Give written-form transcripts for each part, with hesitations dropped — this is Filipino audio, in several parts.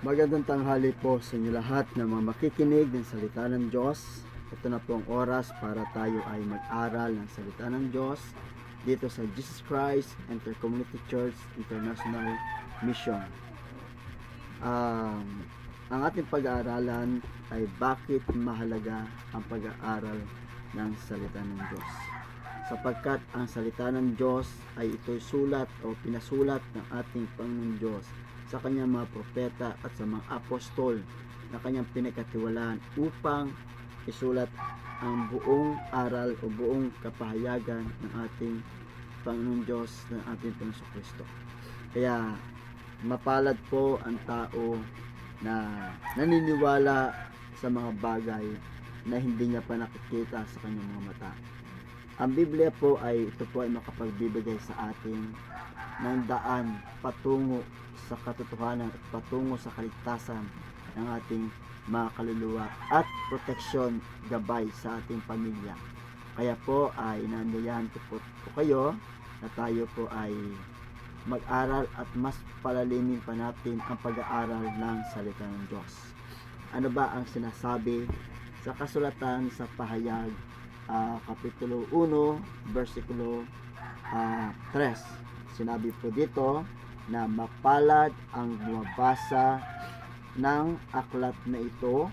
Magandang tanghali po sa inyo lahat na mga makikinig ng salita ng Diyos. Ito na po ang oras para tayo ay mag-aral ng salita ng Diyos dito sa Jesus Christ Intercommunity Church International Mission. Ang ating pag-aaralan ay bakit mahalaga ang pag-aaral ng salita ng Diyos. Sapagkat ang salita ng Diyos ay ito'y sulat o pinasulat ng ating Panginoong Diyos sa kanyang mga propeta at sa mga apostol na kanyang pinagkatiwalaan upang isulat ang buong aral o buong kapahayagan ng ating Panginoong Diyos, ng ating Panginoong Kristo. Kaya mapalad po ang tao na naniniwala sa mga bagay na hindi niya pa nakikita sa kanyang mga mata. Ang Biblia po ay ito po ay makapagbibigay sa atin ng daan patungo sa katotohanan at patungo sa kaligtasan ng ating mga kaluluwa at proteksyon, gabay sa ating pamilya. Kaya po ay nandiyan po kayo na tayo po ay mag-aral at mas palalimin pa natin ang pag-aaral ng salita ng Diyos. Ano ba ang sinasabi sa kasulatan sa pahayag Kapitulo 1, versikulo 3. Sinabi po dito na mapalad ang bumabasa ng aklat na ito,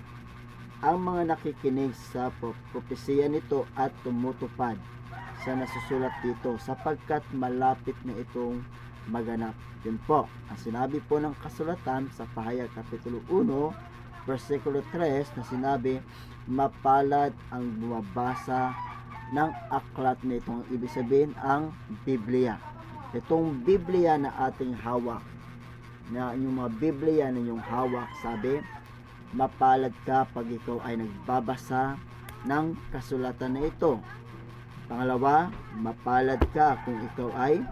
ang mga nakikinig sa propesiya nito at tumutupad sa nasusulat dito, sapagkat malapit na itong maganap. Yun po ang sinabi po ng kasulatan sa pahayag Kapitulo 1, versikulo 3 na sinabi, mapalad ang bumabasa ng aklat na itong ibig sabihin ang Biblia. Itong Biblia na ating hawak, na yung mga Biblia na yung hawak, sabi, mapalad ka pag ikaw ay nagbabasa ng kasulatan na ito. Pangalawa, mapalad ka kung ikaw ay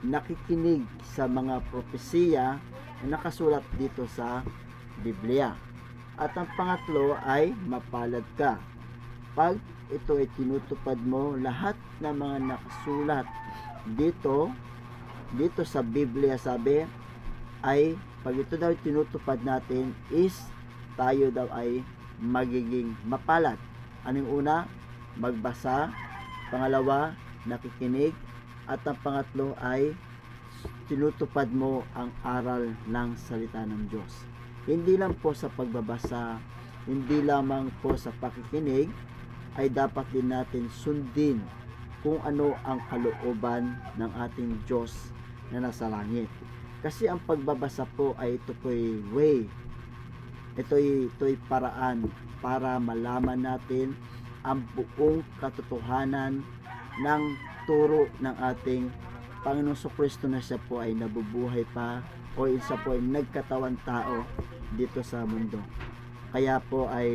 nakikinig sa mga propesiya na nakasulat dito sa Biblia. At ang pangatlo ay mapalad ka pag ito ay tinutupad mo lahat ng mga nakasulat dito sa Biblia, sabi, ay pag ito daw tinutupad natin is tayo daw ay magiging mapalad. Anong una? Magbasa. Pangalawa, nakikinig. At ang pangatlo ay tinutupad mo ang aral ng salita ng Diyos. Hindi lang po sa pagbabasa, hindi lamang po sa pakikinig, ay dapat din natin sundin kung ano ang kalooban ng ating Diyos na nasa langit. Kasi ang pagbabasa po ay ito po'y way. Ito'y paraan para malaman natin ang buong katotohanan ng turo ng ating Panginoong Kristo na siya po ay nabubuhay pa o isa po ay nagkatawan tao dito sa mundo. Kaya po ay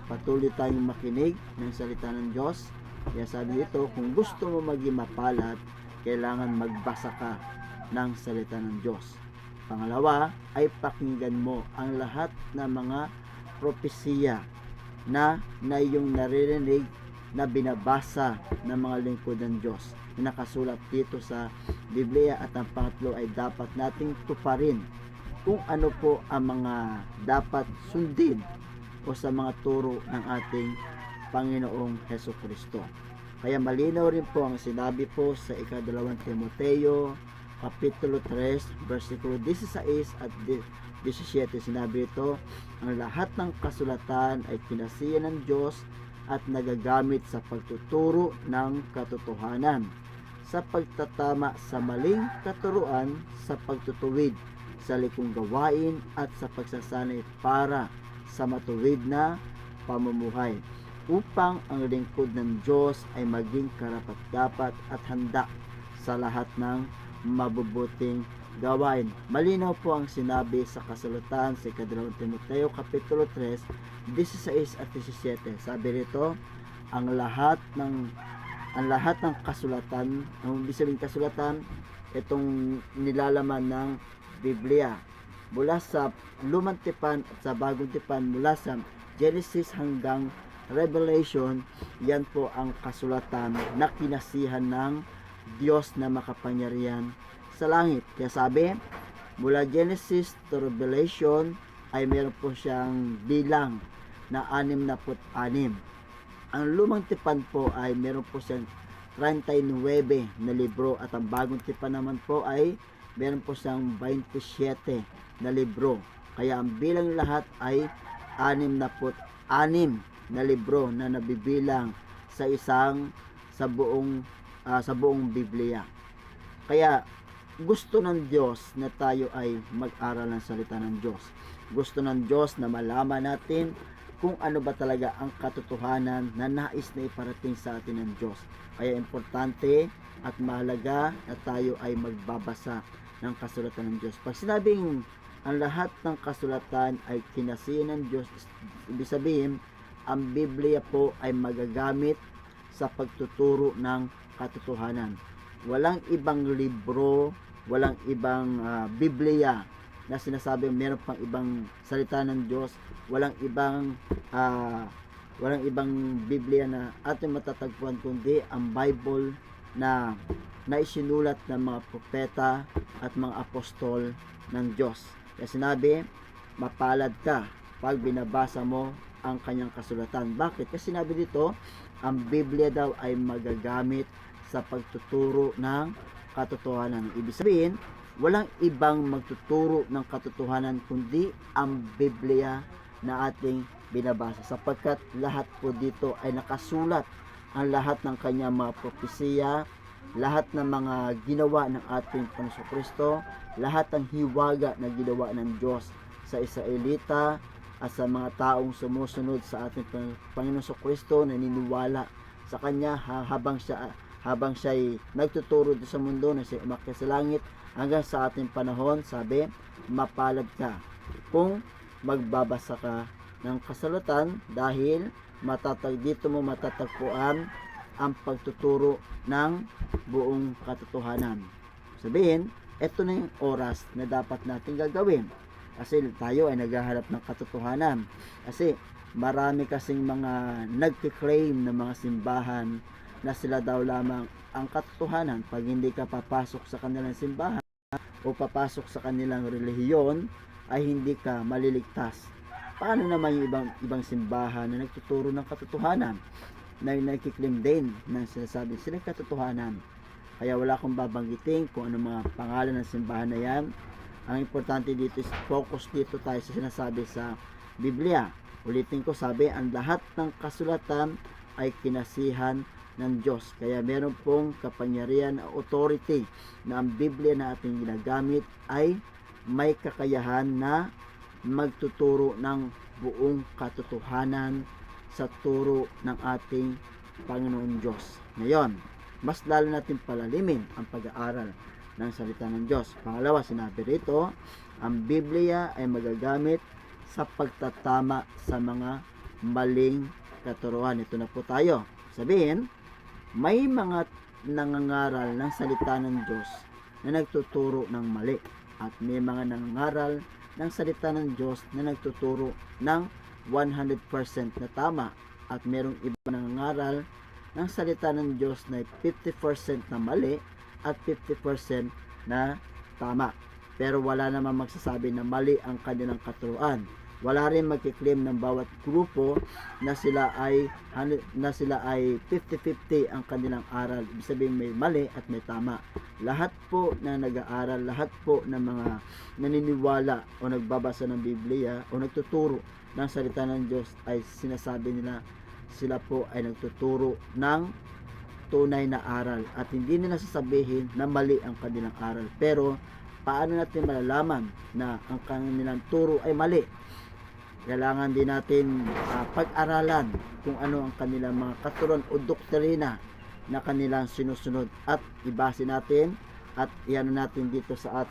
patuloy tayong makinig ng salita ng Diyos. Kaya sabi ito, kung gusto mo maging mapalad, kailangan magbasa ka ng salita ng Diyos. Pangalawa ay pakinggan mo ang lahat ng mga propesiya na iyong naririnig na binabasa ng mga lingkod ng Diyos na nakasulat dito sa Biblia. At ang pangatlo ay dapat nating tuparin kung ano po ang mga dapat sundin o sa mga turo ng ating Panginoong Hesukristo. Kaya malinaw rin po ang sinabi po sa ika-2 Timoteo Kapitulo 3, versikulo 16 at 17. Sinabi ito, ang lahat ng kasulatan ay pinasiya ng Diyos at nagagamit sa pagtuturo ng katotohanan, sa pagtatama sa maling katuruan, sa pagtutuwid sa likong gawain at sa pagsasanay para sa matuwid na pamumuhay, upang ang lingkod ng Diyos ay maging karapat-dapat at handa sa lahat ng mabubuting gawain. Malinaw po ang sinabi sa kasulatan sa ika-2 Timoteo Kapitulo 3, 16 at 17. Sabi rito, ang lahat ng kasulatan, ang ibig sabihin kasulatan, itong nilalaman ng Biblia mula sa Lumang Tipan at sa Bagong Tipan, mula sa Genesis hanggang Revelation, yan po ang kasulatan na kinasihan ng Diyos na makapangyarihan sa langit. Kaya sabi, mula Genesis to Revelation ay meron po siyang bilang na 66. Ang lumang tipan po ay meron po siyang 39 na libro at ang bagong tipan naman po ay meron po siyang 27 na libro. Kaya ang bilang lahat ay 66 na libro na nabibilang sa buong Biblia. Kaya gusto ng Diyos na tayo ay mag-aral ng salita ng Diyos. Gusto ng Diyos na malaman natin kung ano ba talaga ang katotohanan na nais na iparating sa atin ng Diyos. Kaya importante at mahalaga na tayo ay magbabasa ng kasulatan ng Diyos. Pag sinabing ang lahat ng kasulatan ay kinasihan ng Diyos, ibig sabihin, ang Biblia po ay magagamit sa pagtuturo ng katotohanan. Walang ibang libro, walang ibang Biblia na sinasabi meron pang ibang salita ng Diyos, walang ibang Biblia na ating matatagpuan kundi ang Bible na naisinulat ng mga propeta at mga apostol ng Diyos. Kaya sinabi, mapalad ka pag binabasa mo ang kanyang kasulatan. Bakit? Kasi sinabi dito, ang Biblia daw ay magagamit sa pagtuturo ng katotohanan. Ibig sabihin, walang ibang magtuturo ng katotohanan kundi ang Biblia na ating binabasa, sapagkat lahat po dito ay nakasulat, ang lahat ng kanyang mga propesiya, lahat ng mga ginawa ng ating Panginoon Kristo, lahat ng hiwaga na ginawa ng Diyos sa Israelita at sa mga taong sumusunod sa ating Panginoon Kristo, naniniwala sa kanya habang siya'y nagtuturo sa mundo na siya umakyat sa langit hanggang sa ating panahon. Sabi, mapalad ka kung magbabasa ka ng kasulatan dahil dito mo matatagpuan ang pagtuturo ng buong katotohanan. Sabihin, ito na yung oras na dapat natin gagawin. Kasi tayo ay naghahanap ng katotohanan. Kasi marami kasing mga nagkiklaim ng mga simbahan na sila daw lamang ang katotohanan. Pag hindi ka papasok sa kanilang simbahan o papasok sa kanilang relihiyon, ay hindi ka maliligtas. Paano naman yung ibang simbahan na nagtuturo ng katotohanan, na nagkiklaim din ng sinasabi silang katotohanan? Kaya wala akong babanggitin kung ano mga pangalan ng simbahan na yan. Ang importante dito is focus dito tayo sa sinasabi sa Biblia. Ulitin ko, sabi, ang lahat ng kasulatan ay kinasihan ng Diyos. Kaya meron pong kapangyarihan, authority na ang Biblia na ating ginagamit ay may kakayahan na magtuturo ng buong katotohanan sa turo ng ating Panginoon Diyos. Ngayon, mas lalo natin palalimin ang pag-aaral ng salita ng Diyos. Pangalawa, sinabi rito, ang Biblia ay magagamit sa pagtatama sa mga maling katuruan. Ito na po tayo. Sabihin, may mga nangangaral ng salita ng Diyos na nagtuturo ng mali. At may mga nangangaral ng salita ng Diyos na nagtuturo ng 100% na tama. At merong iba nangangaral ng salita ng Diyos na 50% na mali at 50% na tama. Pero wala naman magsasabi na mali ang kanilang katuruan. Wala rin magkiklaim ng bawat grupo na sila ay 50-50 ang kanilang aral. Ibig sabihin may mali at may tama. Lahat po na nag-aaral, lahat po ng mga naniniwala o nagbabasa ng Biblia o nagtuturo ng salita ng Diyos ay sinasabi nila sila po ay nagtuturo ng tunay na aral at hindi nila sasabihin na mali ang kanilang aral. Pero paano natin malalaman na ang kanilang turo ay mali? Kailangan din natin pag-aralan kung ano ang kanilang mga katuruan o doktrina na kanilang sinusunod at ibase natin at iyan natin dito sa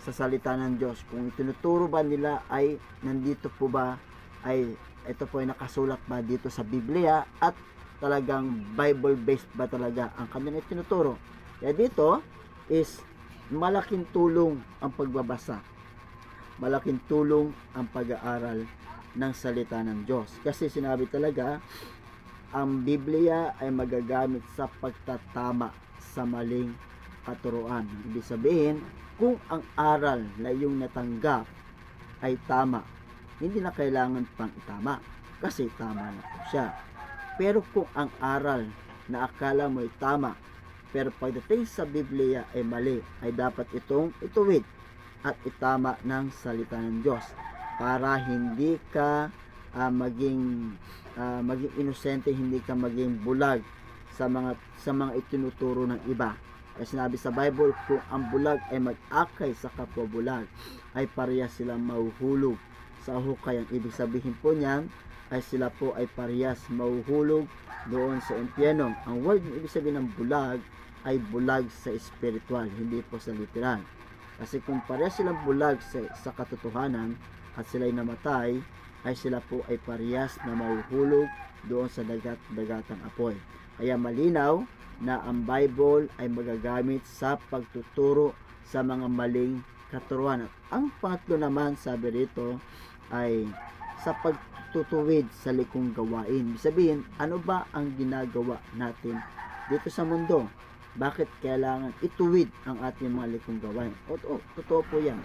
salita ng Diyos. Kung itinuturo ba nila ay nandito po ba, ay ito po ay nakasulat ba dito sa Biblia at talagang Bible based ba talaga ang kanilang itinuturo. Kaya dito is malaking tulong ang pagbabasa. Malaking tulong ang pag-aaral ng salita ng Diyos. Kasi sinabi talaga, ang Biblia ay magagamit sa pagtatama sa maling katuruan. Ibig sabihin, kung ang aral na iyong natanggap ay tama, hindi na kailangan pang itama kasi tama na po siya. Pero kung ang aral na akala mo ay tama, pero pagdating sa Biblia ay mali, ay dapat itong ituwid at itama ng salita ng Diyos para hindi ka maging inosente, hindi ka maging bulag sa mga itinuturo ng iba. Kasi sinabi sa Bible, kung ang bulag ay mag-akay sa kapwa bulag, ay parehas silang mahuhulog sa hukay. Ang ibig sabihin po niyan ay sila po ay parehas mahuhulog doon sa impyerno. Ang word na ibig sabihin ng bulag ay bulag sa spiritual, hindi po sa literal. Kasi kung parehas silang bulag sa katotohanan at sila'y namatay, ay sila po ay parehas na mahuhulog doon sa dagatang apoy. Kaya malinaw na ang Bible ay magagamit sa pagtuturo sa mga maling katuruan. At ang pangatlo naman, sabi rito, ay sa pagtutuwid sa likong gawain. Sabihin, ano ba ang ginagawa natin dito sa mundo? Bakit kailangan ituwid ang ating mga likong gawain? Totoo po yan.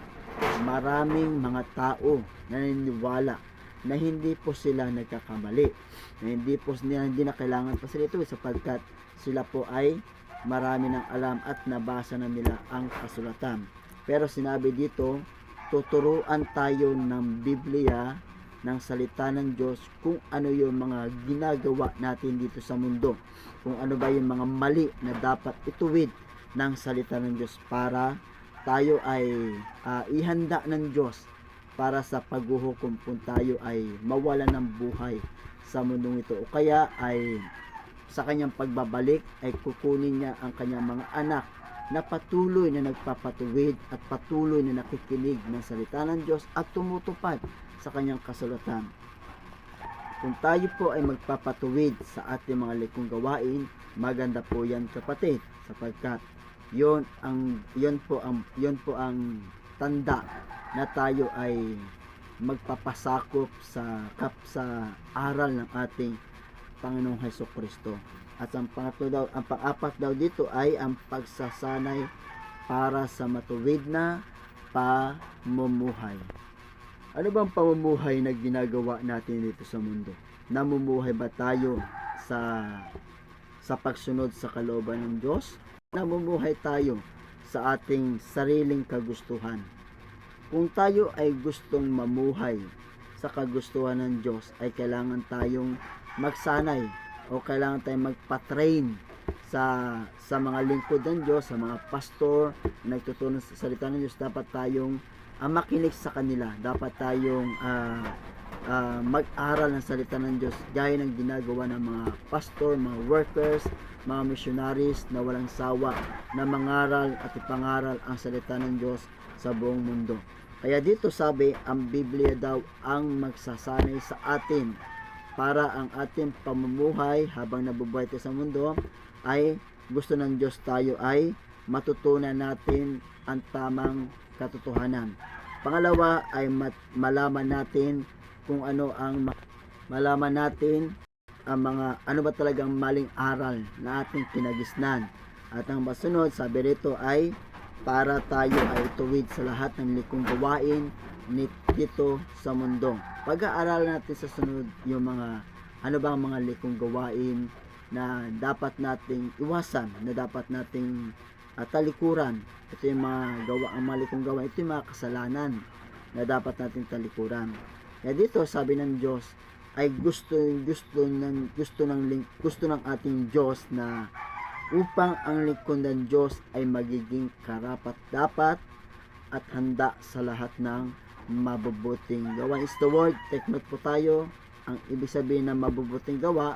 Maraming mga tao na naniniwala na hindi po sila nagkakamali, na hindi na kailangan pa sila ituwid sapagkat sila po ay marami ng alam at nabasa na nila ang kasulatan. Pero sinabi dito, tuturuan tayo ng Biblia, ng salita ng Diyos, kung ano yung mga ginagawa natin dito sa mundo, kung ano ba yung mga mali na dapat ituwid ng salita ng Diyos para tayo ay ihanda ng Diyos para sa paghuhukom kung tayo ay mawala ng buhay sa mundong ito, o kaya ay sa kanyang pagbabalik ay kukunin niya ang kanyang mga anak na patuloy na nagpapatuwid at patuloy na nakikinig ng salita ng Diyos at tumutupad sa kanyang kasulatan. Kung tayo po ay magpapatuwid sa ating mga likong gawain, maganda po yan, kapatid, sapagkat yon po ang tanda na tayo ay magpapasakop sa aral ng ating Panginoong Hesukristo. At ang pang-apat daw dito ay ang pagsasanay para sa matuwid na pamumuhay. Ano bang pamumuhay na ginagawa natin dito sa mundo? Namumuhay ba tayo sa pagsunod sa kalooban ng Diyos? Namumuhay tayo sa ating sariling kagustuhan? Kung tayo ay gustong mamuhay sa kagustuhan ng Diyos, ay kailangan tayong magsanay o kailangan tayong magpa-train sa mga lingkod ng Diyos, sa mga pastor na nagtuturo sa salita ng Diyos. Dapat tayong makinig sa kanila. Dapat tayong mag-aral ng salita ng Diyos gaya ng ginagawa ng mga pastor, mga workers, mga missionaries na walang sawa na mangaral at ipangaral ang salita ng Diyos sa buong mundo. Kaya dito sabi, ang Biblia daw ang magsasanay sa atin para ang ating pamumuhay habang nabubuhay tayo sa mundo ay gusto ng Diyos tayo ay matutunan natin ang tamang katotohanan. Pangalawa ay malaman natin kung ano ang mga ano ba talagang maling aral na ating kinagisnan. At ang masunod, sabi rito ay para tayo ay tuwid sa lahat ng likong gawain dito sa mundo. Pag-aaralan natin sa sunod yung mga ano bang mga likong gawain na dapat nating iwasan, na dapat nating talikuran. Ito yung ang mga likong gawain, ito yung mga kasalanan na dapat nating talikuran. Kaya dito sabi ng Diyos ay gusto ng ating Diyos na upang ang lingkod ng Diyos ay magiging karapat-dapat at handa sa lahat ng mabubuting gawa. Is the word, take note po tayo. Ang ibig sabihin ng mabubuting gawa,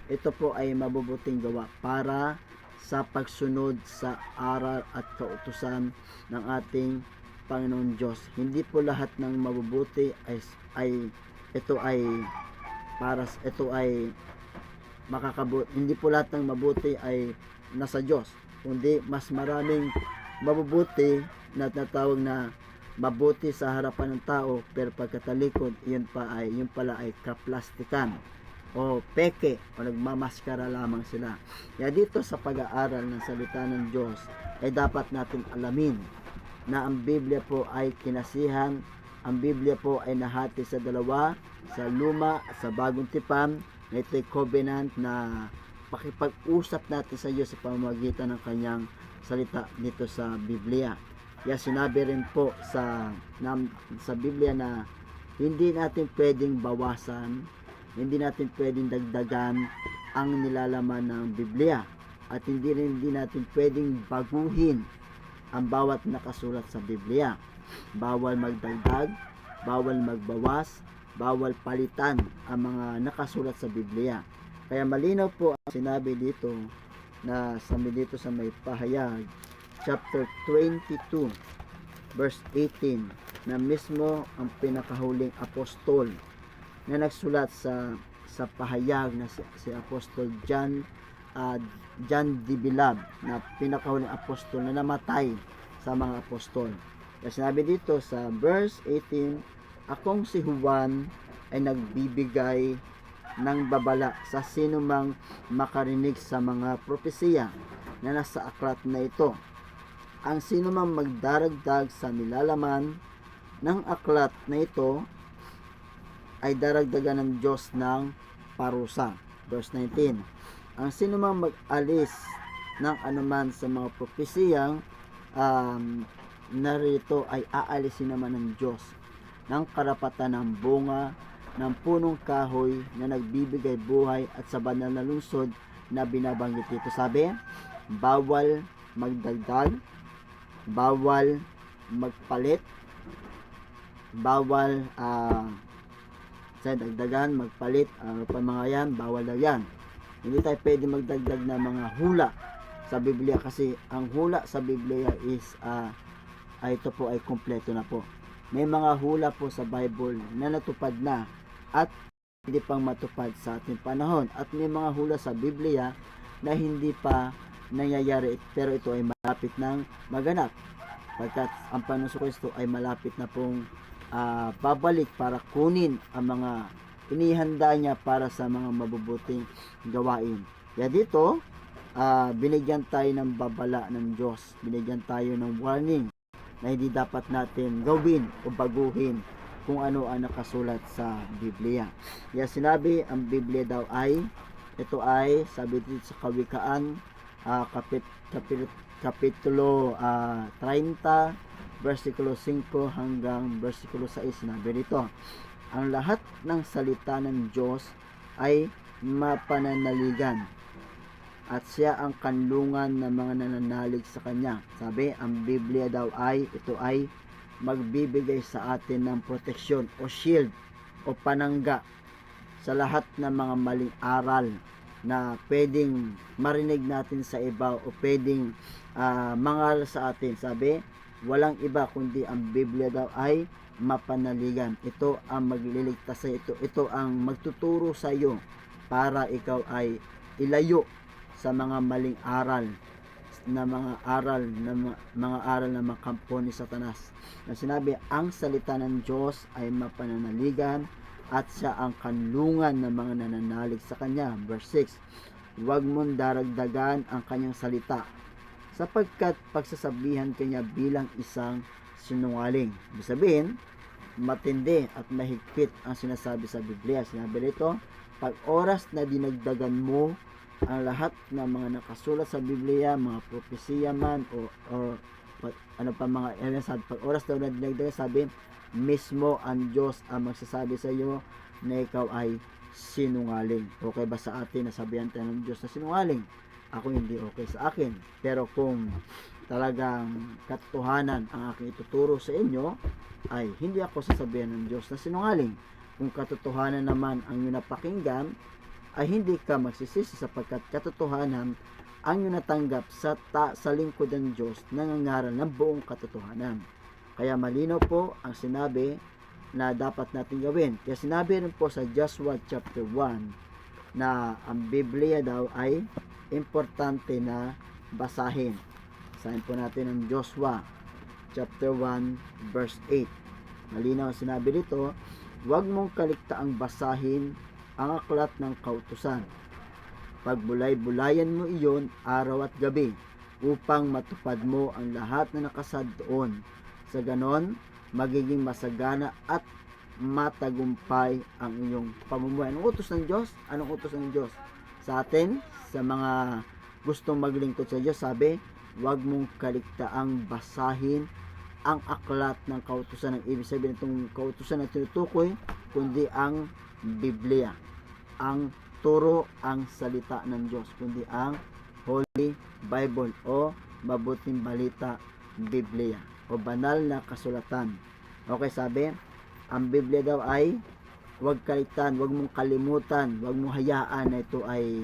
ito po ay mabubuting gawa para sa pagsunod sa aral at kautusan ng ating Panginoon Diyos. Hindi po lahat ng mabubuti ito ay hindi po lahat ng mabuti ay nasa Diyos, kundi mas maraming mabubuti na natawag na mabuti sa harapan ng tao, pero pagkatalikod yun pala ay kaplastikan o peke o nagmamaskara lamang sila. Kaya dito sa pag-aaral ng salita ng Diyos ay dapat natin alamin na ang Biblia po ay kinasihan ang Biblia po ay nahati sa dalawa, sa luma at sa bagong tipan, na ito'y covenant na pakipag-usap natin sa Diyos sa pamamagitan ng kanyang salita dito sa Biblia. Kaya sinabi rin po sa Biblia na hindi natin pwedeng bawasan, hindi natin pwedeng dagdagan ang nilalaman ng Biblia, at hindi natin pwedeng baguhin ang bawat nakasulat sa Biblia. Bawal magdagdag, bawal magbawas, bawal palitan ang mga nakasulat sa Biblia. Kaya malinaw po ang sinabi dito na dito sa may Pahayag chapter 22 verse 18, na mismo ang pinakahuling apostol na nagsulat sa Pahayag na si Apostol John Dibilab, na pinakahuling apostol na namatay sa mga apostol. Kasi sinabi dito sa verse 18, akong si Juan ay nagbibigay ng babala sa sino mang makarinig sa mga propesiya na nasa aklat na ito. Ang sino mang magdaragdag sa nilalaman ng aklat na ito ay daragdagan ng Diyos ng parusa. Verse 19, ang sino mang mag-alis ng anuman sa mga propesiyang narito ay aalisin naman ng Diyos ng karapatan ng bunga ng punong kahoy na nagbibigay buhay at sa banal na lungsod na binabanggit dito. Sabi, bawal magdagdag, bawal magpalit, bawal sa dagdagan, magpalit, pa mga yan, bawal daw yan. Hindi tayo pwede magdagdag na mga hula sa Biblia, kasi ang hula sa Biblia is ito po ay kompleto na po. May mga hula po sa Bible na natupad na at hindi pang matupad sa ating panahon, at may mga hula sa Biblia na hindi pa nangyayari, pero ito ay malapit ng maganap, pagkat ang Panginoon Kristo ay malapit na pong babalik para kunin ang mga inihanda niya para sa mga mabubuting gawain. Kaya dito binigyan tayo ng babala ng Diyos, binigyan tayo ng warning na hindi dapat natin gawin o baguhin kung ano ang nakasulat sa Biblia. Kaya sinabi, ang Biblia daw ay, ito ay, sabi dito sa Kawikaan, kapitulo 30, versikulo 5 hanggang versikulo 6, sinabi dito, ang lahat ng salita ng Diyos ay mapananaligan, at siya ang kanlungan ng mga nananalig sa kanya. Sabi, ang Biblia daw ay, ito ay magbibigay sa atin ng proteksyon o shield o panangga sa lahat ng mga maling aral na pwedeng marinig natin sa iba o pwedeng mangaral sa atin. Sabi, walang iba kundi ang Biblia daw ay mapanaligan. Ito ang magliligtas sa ito ang magtuturo sa iyo para ikaw ay ilayo sa mga maling aral na mga aral na makampo ni Satanas. Na sinabi, ang salita ng Diyos ay mapananaligan at siya ang kanlungan ng mga nananalig sa kanya. Verse 6, huwag mong daragdagan ang kanyang salita, sapagkat pagsasabihan kanya bilang isang sinungaling. Ibig sabihin, matindi at mahigpit ang sinasabi sa Biblia. Sinabi dito, pag oras na dinagdagan mo ang lahat ng mga nakasulat sa Biblia, mga propesiya man o ano pa mga sabi, pag oras daw na dinagdagan, sabi, mismo ang Diyos ang magsasabi sa iyo na ikaw ay sinungaling. Okay ba sa atin na sabihan tayo ng Diyos na sinungaling? Ako hindi okay sa akin. Pero kung talagang katotohanan ang aking ituturo sa inyo, ay hindi ako sasabihan ng Diyos na sinungaling. Kung katotohanan naman ang iyong napakinggan, ay hindi ka magsisisi, sapagkat katotohanan ang iyong natanggap sa lingkod ng Diyos nangangaral ng buong katotohanan. Kaya malinaw po ang sinabi na dapat natin gawin. Kaya sinabi rin po sa Joshua chapter 1 na ang Biblia daw ay importante na basahin. Basahin po natin ang Joshua chapter 1 verse 8. Malinaw ang sinabi dito, huwag mong kaligtaang basahin ang aklat ng kautusan. Pagbulay-bulayan mo iyon araw at gabi, upang matupad mo ang lahat na nakasad doon. Sa ganon, magiging masagana at matagumpay ang iyong pamumuhay. Anong utos ng Diyos? Anong utos ng Diyos sa atin? Sa mga gustong maglingkod sa Diyos, sabi, huwag mong kaligtaang basahin ang aklat ng kautusan. Ng ibig sabihin itong kautusan na tinutukoy, kundi ang Biblia. Ang turo, ang salita ng Diyos, kundi ang Holy Bible o mabuting balita, Biblia o banal na kasulatan. Okay, sabi, ang Biblia daw ay huwag kaligtaan, huwag mong kalimutan, huwag mong hayaan na ito ay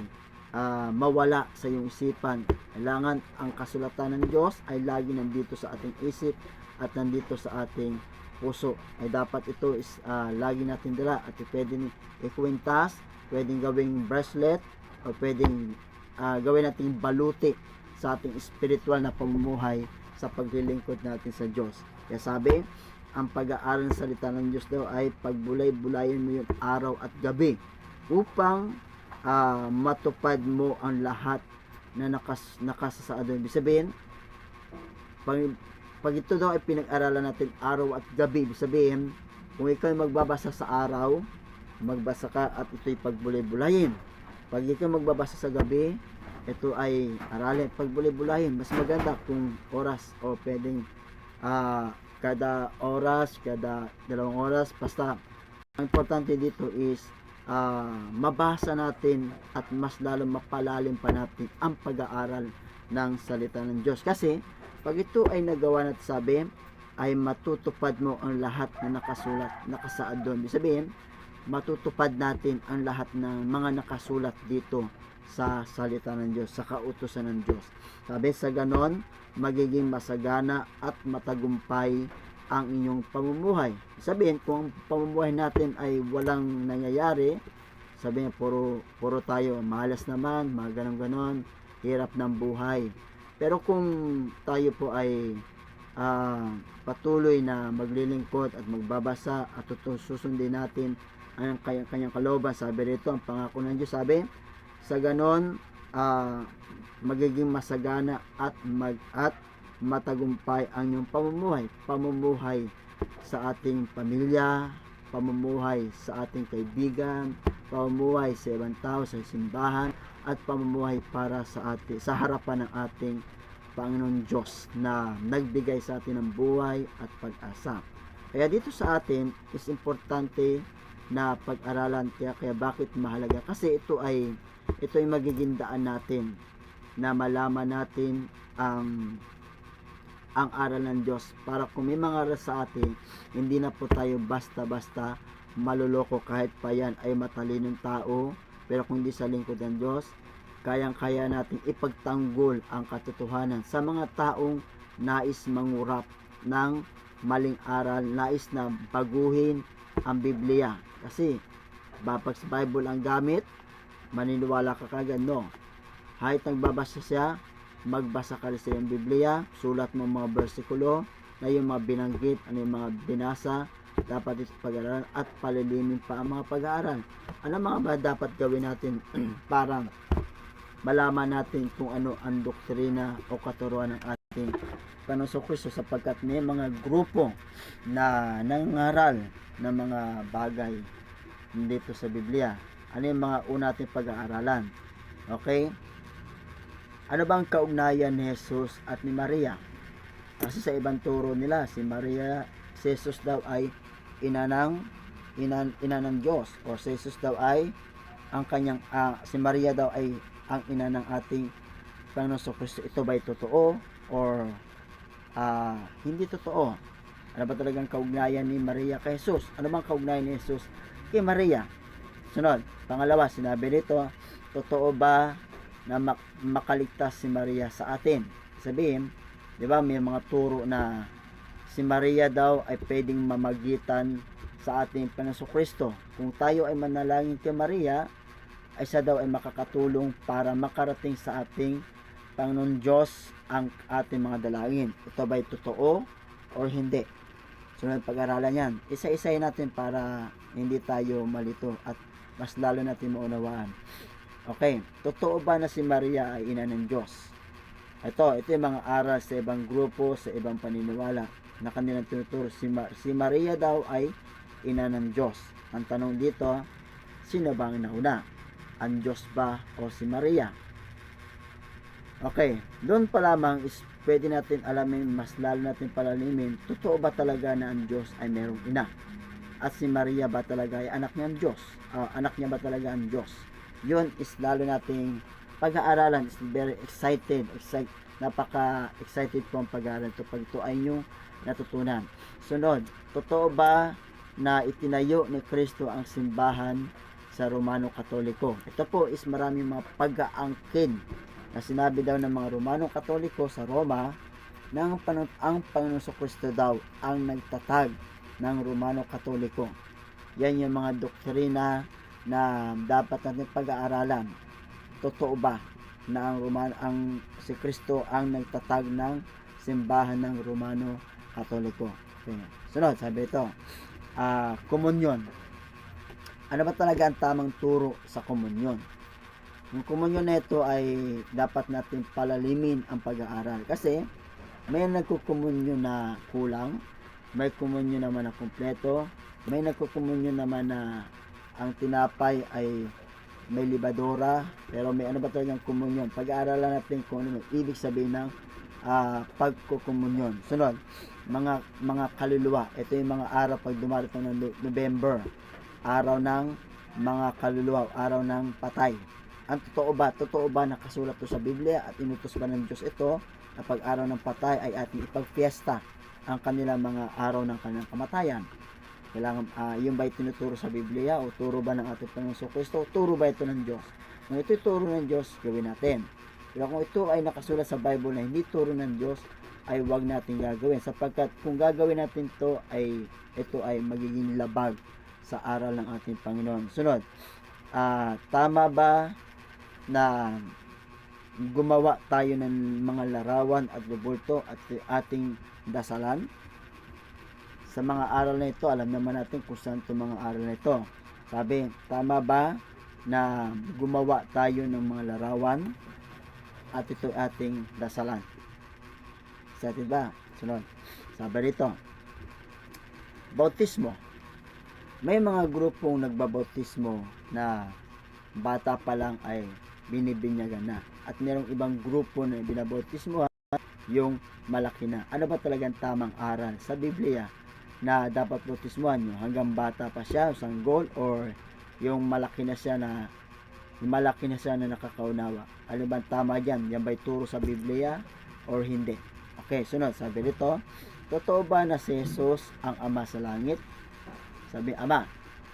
mawala sa iyong isipan. Kailangan ang kasulatan ng Diyos ay lagi nandito sa ating isip at nandito sa ating puso. Ay dapat ito is lagi natin dala at pwedeng ikwintas, pwedeng gawing bracelet o pwedeng gawin nating baluti sa ating spiritual na pamumuhay sa paglilingkod natin sa Diyos. Kaya sabi, ang pag-aaral ng salita ng Diyos daw ay pagbulay-bulayin mo yung araw at gabi upang matupad mo ang lahat na nakasasaad. Ibig sabihin, pag ito daw ay pinag-aralan natin araw at gabi, ibig sabihin, kung ikaw ay magbabasa sa araw, magbasa ka at ito'y pagbulay-bulayin. Pag ikaw magbabasa sa gabi, ito ay aralin, pagbulay-bulayin. Mas maganda kung oras o pwedeng kada oras, kada 2 oras, basta ang importante dito is mabasa natin at mas lalo mapalalim pa natin ang pag-aaral ng salita ng Diyos. Kasi pag ito ay nagawa natin, sabi, ay matutupad mo ang lahat na nakasulat, nakasaad doon. Ibig sabihin, matutupad natin ang lahat ng mga nakasulat dito sa salita ng Diyos, sa kautusan ng Diyos. Sabi, sa ganon, magiging masagana at matagumpay ang inyong pamumuhay. Sabihin, kung pamumuhay natin ay walang nangyayari, sabihin, puro tayo malas naman, mga ganon-ganon, hirap ng buhay. Pero kung tayo po ay patuloy na maglilingkod at magbabasa at susundin natin ang kanyang kalooban, sabi rito, ang pangako ng Diyos, sabi, sa ganon, magiging masagana at matagumpay ang iyong pamumuhay sa ating pamilya, pamumuhay sa ating kaibigan, pamumuhay sa ibang tao, sa simbahan, at pamumuhay para sa harapan ng ating Panginoon Diyos na nagbigay sa atin ng buhay at pag-asa. Kaya dito sa atin is importante na pag-aralan. Kaya bakit mahalaga? Kasi ito ay magiging daan natin na malaman natin ang aral ng Diyos, para kung may mga aral sa atin, hindi na po tayo basta-basta maluloko kahit pa yan ay matalinong tao. Pero kung hindi sa lingkod ng Diyos, kayang-kaya natin ipagtanggol ang katotohanan sa mga taong nais mangurap ng maling aral, nais na baguhin ang Biblia. Kasi pag sa Bible ang gamit, maniniwala ka kagad, no? Kahit nagbabasa siya, magbasa ka rin sa iyong Biblia, sulat mo mga bersikulo na yung mga binanggit, ano yung mga binasa, dapat ito pag-aralan at palilimin pa ang mga pag-aaral. Ano mga ba dapat gawin natin para malaman natin kung ano ang doktrina o katuruan ng ating Panginoon Kristo, sapagkat may mga grupo na nangaral ng mga bagay dito sa Biblia. Ano yung mga una natin pag-aaralan? Okay? Ano bang kaugnayan ni Jesus at ni Maria? Kasi sa ibang turo nila, si Jesus daw ay ina ng Diyos, o si Jesus daw ay ang kanyang si Maria daw ay ang ina ng ating Panginoon Kristo. Ito ba'y totoo or hindi totoo? Ano ba talagang kaugnayan ni Maria kay Jesus? Ano bang kaugnayan ni Jesus kay Maria? Sunod, pangalawa, sinabi nito, totoo ba na makaligtas si Maria sa atin? Sabihin, di ba, may mga turo na si Maria daw ay pwedeng mamagitan sa ating Panginoon Kristo. Kung tayo ay manalangin kay Maria, ay siya daw ay makakatulong para makarating sa ating Panginoon Diyos ang ating mga dalangin. Ito ba'y totoo or hindi? Sunod, pag-aralan yan. Isa-isayin natin para hindi tayo malito at mas lalo natin maunawaan. Okay, totoo ba na si Maria ay ina ng Diyos? Ito yung mga aral sa ibang grupo, sa ibang paniniwala. na kanilang tinuturo. Si Maria daw ay ina ng Diyos. Ang tanong dito, sino ba ang nauna? Ang Diyos ba o si Maria? Okay, doon pa lamang is pwede natin alamin, mas lalo natin palalimin, totoo ba talaga na ang Diyos ay merong ina? At si Maria ba talaga ay anak niya ang Diyos? Anak niya ba talaga ang Diyos? Yun is lalo nating pag-aaralan. Is very excited. Napaka-excited po ang pag-aaral ito pag ito ay inyong natutunan. Sunod, totoo ba na itinayo ni Kristo ang simbahan sa Romano Katoliko? Ito po is maraming mga pag-aangkin na sinabi daw ng mga Romano Katoliko sa Roma na ang Panginoon Kristo daw ang nagtatag ng Romano Katoliko. Yan yung mga doktrina na dapat natin pag-aaralan. Totoo ba na ang si Kristo ang nagtatag ng simbahan ng Romano Katoliko? Okay. Sunod, sabi ito, komunyon. Ano ba talaga ang tamang turo sa komunyon? Yung komunyon na ito ay dapat natin palalimin ang pag-aaral. Kasi may nagkukomunyon na kulang, may komunyon naman na kumpleto, may nagkukomunyon naman na ang tinapay ay may libadora, pero may ano ba talagang komunyon? Pag-aaralan natin kung ano ibig sabihin ng pagkukomunyon. Sunod, mga kaluluwa. Ito yung mga araw pag dumarating ng November, araw ng mga kaluluwa, araw ng patay. Ang totoo ba nakasulat to sa Biblia at inutos ba ng Diyos ito na pag-araw ng patay ay ating ipagfiesta ang kanilang mga araw ng kanilang kamatayan? Kailangan, yung ba tinuturo sa Biblia o turo ba ng ating Panginoon Kristo? Turo ba ito ng Diyos? Kung ito turo ng Diyos, gawin natin. Pero kung ito ay nakasulat sa Bible na hindi turo ng Diyos, ay huwag natin gagawin. Sapagkat kung gagawin natin ito ay magiging labag sa aral ng ating Panginoon. Sunod, tama ba na gumawa tayo ng mga larawan at bubulto at ating dasalan? Sa mga aral na ito, alam naman natin kung saan itong mga aral na ito. Sabi, tama ba na gumawa tayo ng mga larawan at ito ating dasalan? Sa atin ba? Sunod. Sabi rito, bautismo. May mga grupong nagbabautismo na bata pa lang ay binibinyagan na. At mayroong ibang grupo na binabautismo yung malaki na. Ano ba talagang tamang aral sa Biblia na dapat bautismuhan nyo? Hanggang bata pa siya, sanggol, or yung malaki na siya na nakakaunawa? Ano ba tama dyan? Yan ba'y turo sa Biblia or hindi? Okay, sunod. Sabi dito, totoo ba na si Jesus ang Ama sa langit? Sabi, Ama.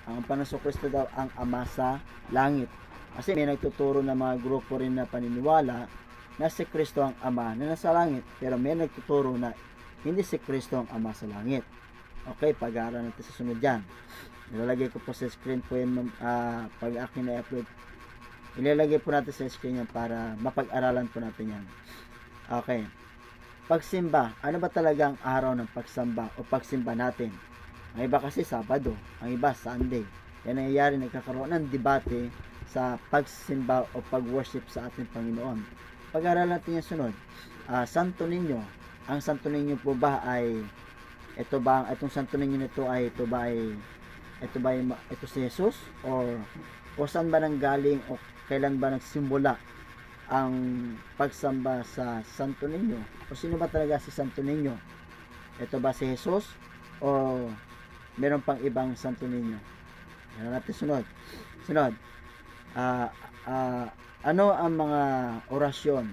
Ang Panginoon Kristo daw ang Ama sa langit. Kasi may nagtuturo na mga grupo rin na paniniwala na si Kristo ang Ama na nasa langit. Pero may nagtuturo na hindi si Kristo ang Ama sa langit. Okay, pag-aaral natin sa sunod dyan. Nilalagay ko po sa screen po yun, pag akin na-upload. Ilalagay po natin sa screen yan para mapag-aralan po natin yan. Okay. Pagsimba. Ano ba talaga ang araw ng pagsamba o pagsimba natin? Ang iba kasi Sabado, ang iba Sunday. Yan nangyayari, nagkakaroon ng debate sa pagsimba o pag-worship sa ating Panginoon. Pag-aralan natin yung sunod. Santo Niño. Ang Santo Niño po ba ay itong Santo Niño nito ay ito si Jesus o saan ba nanggaling o kailan ba nagsimula ang pagsamba sa Santo Niño? O sino ba talaga si Santo Niño? Ito ba si Jesus o meron pang ibang Santo Niño? Yan natin sunod. Ano ang mga orasyon,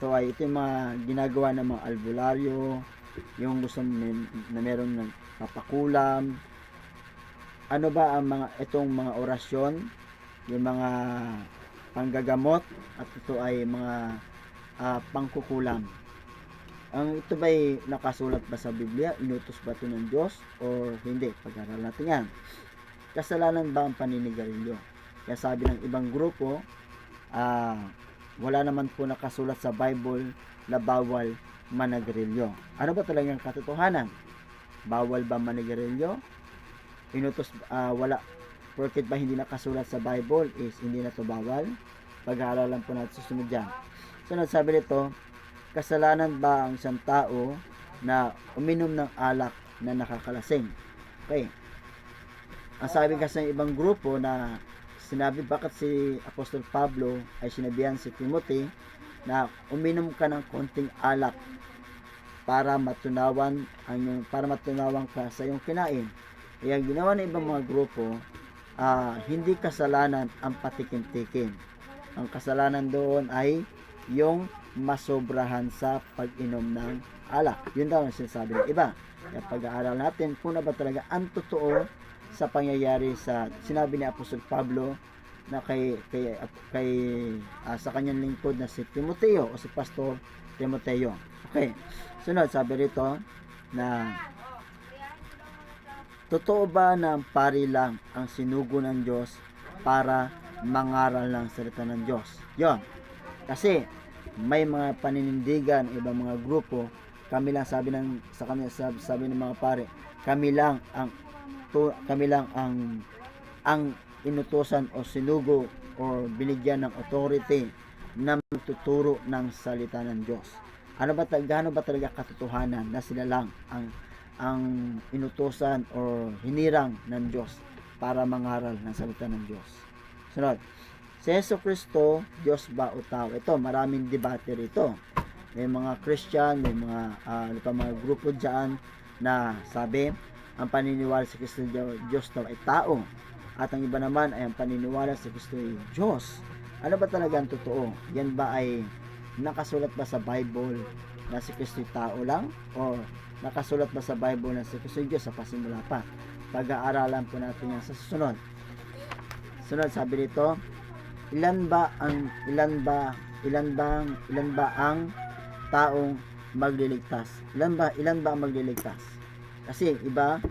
ito yung mga ginagawa ng mga albularyo, yung gusto na meron nagpapakulam. Ano ba ang itong mga orasyon, yung mga panggagamot, at ito ay mga pangkukulam? Ito ba'y nakasulat ba sa Biblia? Inutos ba ito ng Diyos o hindi? Pag-aralan natin yan. Kasalanan ba ang paninigarilyo? Kaya sabi ng ibang grupo, wala naman po nakasulat sa Bible na bawal manigarilyo. Ano ba talagang katotohanan? Bawal ba manigarilyo? Inutos, wala. Porket ba hindi nakasulat sa Bible is hindi na to bawal? Pag-aaralan po natin susunod dyan. Sunod, sabi nito, kasalanan ba ang isang tao na uminom ng alak na nakakalasing? Okay. Ang sabi kasi ng ibang grupo na sinabi bakit si Apostol Pablo ay sinabihan si Timothy na uminom ka ng konting alak para matunawan ka sa iyong kinain. Kaya ginawa ng ibang mga grupo, hindi kasalanan ang patikim-tikim. Ang kasalanan doon ay yung masobrahan sa pag-inom ng alak. Yun daw ang sinasabi ng iba. Kaya pag-aaral natin kung na ba talaga ang totoo sa pangyayari sa sinabi ni Apostol Pablo na sa kanyang lingkod na si Timoteo o si Pastor Timoteo. Okay. Sunod, sabi rito na totoo ba na ang pari lang ang sinugo ng Diyos para mangaral ng salita ng Diyos? Yon. Kasi may mga paninindigan, ibang mga grupo, kami lang sabi ng mga pare, kami lang ang inutusan o sinugo o binigyan ng authority na magtuturo ng salita ng Diyos. Gaano ba talaga katotohanan na sila lang ang inutusan o hinirang ng Diyos para mangaral ng salita ng Diyos? Sunod, si Yesu Kristo, Diyos ba o tao? Ito, maraming debate rito. May mga Christian, may mga grupo dyan na sabi, ang paniniwala sa Kristo Diyos daw ay tao. At ang iba naman ay ang paniniwala sa Kristo ay Diyos. Ano ba talaga ang totoo? Yan ba ay nakasulat ba sa Bible na si Kristo tao lang? O nakasulat ba sa Bible na si Kristo Diyos sa pasimula pa? Pag-aaralan po natin yan sa susunod. Sunod, sabi dito, ilan ba ang taong magliligtas? Ilan ba ang magliligtas? Kasi iba,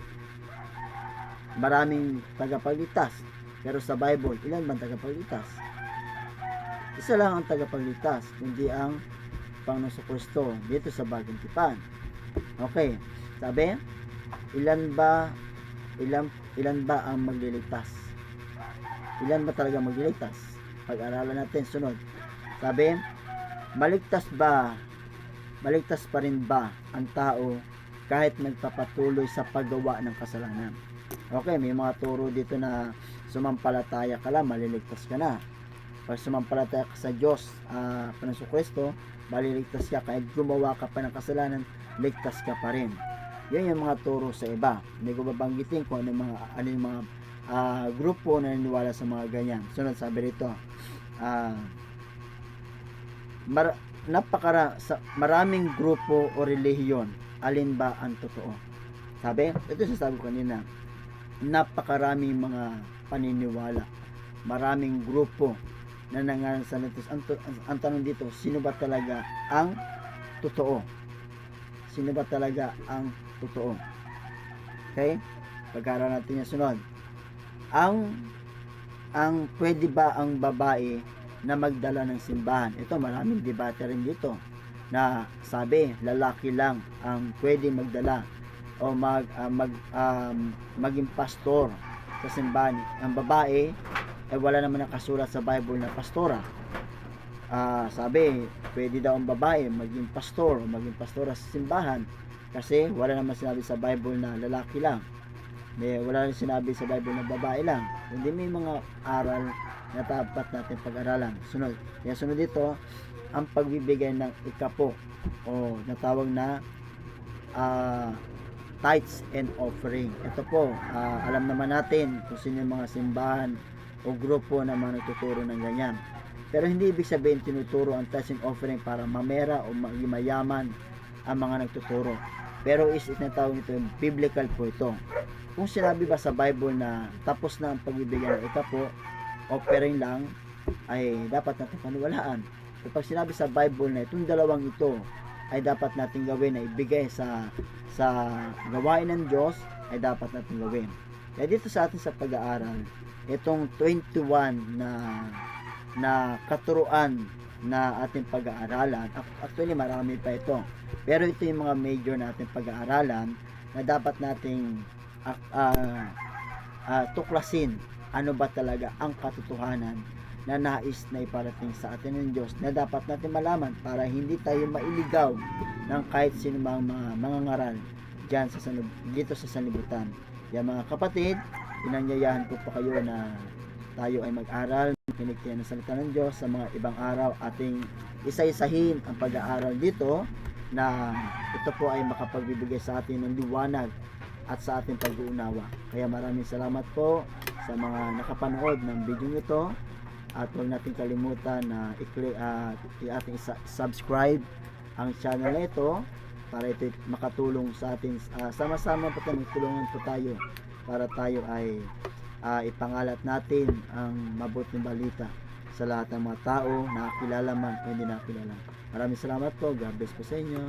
maraming tagapagligtas. Pero sa Bible, ilan ba ang tagapagligtas? Isa lang ang tagapagligtas, kundi ang Panginoon Kristo dito sa Bagong Tipan. Okay, sabi, ilan ba ang magliligtas? Ilan ba talaga magliligtas? Pag-aralan natin, sunod. Sabi, maligtas pa rin ba ang tao kahit nagpapatuloy sa paggawa ng kasalanan? Okay, may mga turo dito na sumampalataya ka lang, maliligtas ka na. Pag sumampalataya ka sa Diyos, Panginoon Kristo, maliligtas ka. Kahit gumawa ka pa ng kasalanan, ligtas ka pa rin. Yan yung mga turo sa iba. Hindi ko babanggitin kung ano yung mga grupo na naniniwala sa mga ganyan. Sunod, sabi rito, maraming grupo o relihiyon, alin ba ang totoo? Sabi, ito sasabi ko kanina, napakaraming mga paniniwala, maraming grupo na nangaral sa litos. Ang tanong dito, sino ba talaga ang totoo? Sino ba talaga ang totoo? Okay? Pag-aaral natin yung sunod. Ang pwede ba ang babae na magdala ng simbahan? Ito, maraming debate rin dito na sabi, lalaki lang ang pwede magdala o maging pastor sa simbahan. Ang babae ay wala naman nakasulat sa Bible na pastora. Sabi, pwede daw ang babae maging pastor o maging pastora sa simbahan kasi wala naman sinabi sa Bible na lalaki lang. Wala rin sinabi sa Bible na babae lang. Hindi, may mga aral na dapat natin pag-aralan. Sunod. Yan, sunod dito, ang pagbibigay ng ikapo o natawag na tithes and offering. Ito po, alam naman natin kung sino yung mga simbahan o grupo na mga nagtuturo ng ganyan. Pero hindi ibig sabihin tinuturo ang tithes and offering para mamera o mayaman ang mga nagtuturo. Pero itinatawag ito yung biblical po ito. Kung sinabi ba sa Bible na tapos na ang pagbibigay ng ikapo, offering lang, ay dapat natin paniwalaan. Kapag sinabi sa Bible na itong dalawang ito ay dapat natin gawin, na ibigay sa gawain ng Diyos, ay dapat natin gawin. Kaya dito sa atin sa pag-aaral, itong 21 na katuruan na ating pag-aaralan, actually marami pa ito, pero ito yung mga major na ating pag-aaralan na dapat nating tuklasin ano ba talaga ang katotohanan na nais na iparating sa atin ng Diyos na dapat natin malaman para hindi tayo mailigaw ng kahit sino mga ngaral dyan dito sa sanlibutan. Kaya mga kapatid, pinanyayahan ko po kayo na tayo ay mag-aral, makinig tayo ng salita ng Diyos sa mga ibang araw, ating isa-isahin ang pag-aaral dito na ito po ay makapagbibigay sa atin ng liwanag at sa ating pag-uunawa. Kaya maraming salamat po sa mga nakapanood ng video nito at huwag natin kalimutan na i-click ating subscribe ang channel na ito para ito makatulong sa atin. Sama-sama po tayo, magtulungan po tayo para tayo ay ipangalat natin ang mabuting balita sa lahat ng mga tao na kilala man o hindi na kilala. Maraming salamat po. God bless po sa inyo.